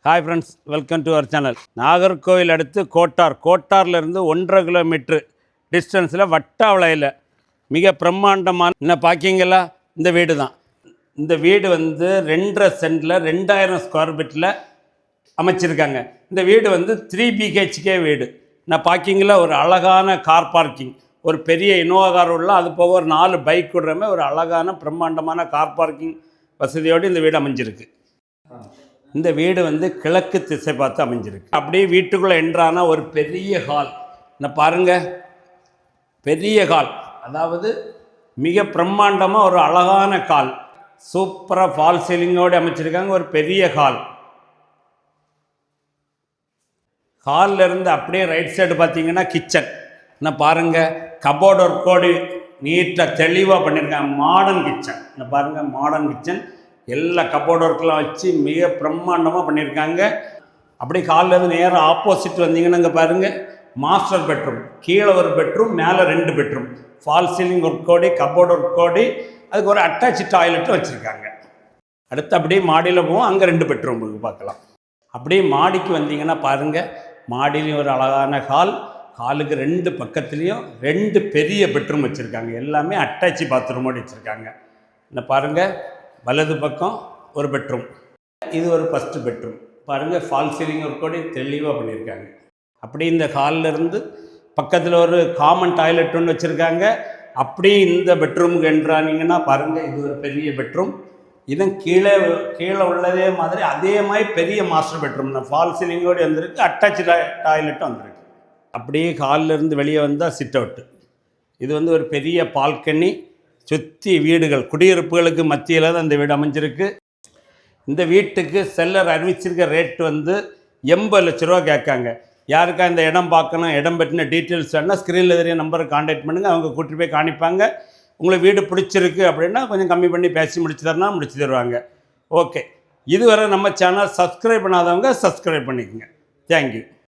Hi friends, welcome to our channel. Nagercoil அடுத்து கோட்டார்லேருந்து 1.5 kilometre டிஸ்டன்ஸில் வட்டாவளையில் மிக பிரம்மாண்டமான என்ன பார்க்கிங்களா இந்த வீடு தான். இந்த வீடு 2.5 சென்டில் 2000 ஸ்கொயர் ஃபீட்டில் அமைச்சிருக்காங்க. இந்த வீடு 3 BHK வீடு. நான் பார்க்கிங்கில் ஒரு அழகான கார் பார்க்கிங், ஒரு பெரிய இனோவா கார் உள்ள, அது போக ஒரு 4 பைக் விடுறமே ஒரு அழகான பிரம்மாண்டமான கார் பார்க்கிங் வசதியோடு இந்த வீடு அமைஞ்சிருக்கு. இந்த வீடு கிழக்கு திசை பார்த்து அமைஞ்சிருக்கு. அப்படியே வீட்டுக்குள்ளே என்ட்ரானா ஒரு பெரிய ஹால். நான் பாருங்கள், பெரிய ஹால், அதாவது மிக பிரம்மாண்டமாக ஒரு அழகான ஹால், சூப்பராக ஃபால் சீலிங்கோடு அமைச்சிருக்காங்க. ஒரு பெரிய ஹால். ஹாலில் இருந்து அப்படியே ரைட் சைடு பார்த்தீங்கன்னா கிச்சன். நான் பாருங்கள், கபோர்டு ஒர்க்கோடு நீட்டாக தெளிவாக பண்ணியிருக்காங்க. Modern kitchen. நான் பாருங்கள், மாடர்ன் கிச்சன், எல்லா கபோர்டு ஒர்க்கெலாம் வச்சு மிக பிரம்மாண்டமாக பண்ணியிருக்காங்க. அப்படியே ஹால்லேருந்து நேராக ஆப்போசிட் வந்தீங்கன்னா இங்கே பாருங்கள், மாஸ்டர் பெட்ரூம். கீழே ஒரு பெட்ரூம், மேலே 2 பெட்ரூம், ஃபால் சீலிங் ஒர்க்கோடி, கபோர்டு ஒர்க்கோடி, அதுக்கு ஒரு அட்டாச் டாய்லெட்டும் வச்சுருக்காங்க. அடுத்து அப்படியே மாடியில் போவோம், அங்கே 2 பெட்ரூம் பார்க்கலாம். அப்படியே மாடிக்கு வந்தீங்கன்னா பாருங்கள், மாடிலையும் ஒரு அழகான ஹால், ஹாலுக்கு 2 பக்கத்துலேயும் 2 பெரிய பெட்ரூம் வச்சுருக்காங்க. எல்லாமே அட்டாச்சி பாத்ரூமோடு வச்சுருக்காங்க. என்ன பாருங்கள், வலது பக்கம் ஒரு பெட்ரூம், இது ஒரு ஃபஸ்ட்டு பெட்ரூம். பாருங்கள், ஃபால் சீலிங் ஒர்க்கோடு தெளிவாக பண்ணியிருக்காங்க. அப்படி இந்த ஹாலில் இருந்து பக்கத்தில் ஒரு காமன் டாய்லெட் ஒன்று வச்சுருக்காங்க. அப்படியே இந்த பெட்ரூமுக்கு என்றானீங்கன்னா பாருங்கள், இது ஒரு பெரிய பெட்ரூம். இதுவும் கீழே உள்ளதே மாதிரி அதே மாதிரி பெரிய மாஸ்டர் பெட்ரூம் தான். ஃபால் சீலிங்கோடு வந்திருக்கு, அட்டாச் டாய்லெட்டும் வந்திருக்கு. அப்படியே ஹாலில் இருந்து வெளியே வந்தால் சிட் அவுட்டு. இது ஒரு பெரிய பால்கனி, சுற்றி வீடுகள், குடியிருப்புகளுக்கு மத்தியில் தான் இந்த வீடு அமைஞ்சிருக்கு. இந்த வீட்டுக்கு செல்லர் அறிவிச்சிருக்க ரேட் 80 லட்ச ரூபா கேட்காங்க. யாருக்கா இந்த இடம் பார்க்கணும், இடம் பற்றின டீட்டெயில்ஸ் வேணால் ஸ்க்ரீனில் தெரிய நம்பருக்கு கான்டாக்ட் பண்ணுங்கள். அவங்க கூட்டிகிட்டு போய் காணிப்பாங்க. உங்களுக்கு வீடு பிடிச்சிருக்கு அப்படின்னா கொஞ்சம் கம்மி பண்ணி பேசி முடிச்சு தருவாங்க. ஓகே, இதுவரை நம்ம சேனல் சப்ஸ்கிரைப் பண்ணாதவங்க சப்ஸ்கிரைப் பண்ணிக்கோங்க. தேங்க்யூ.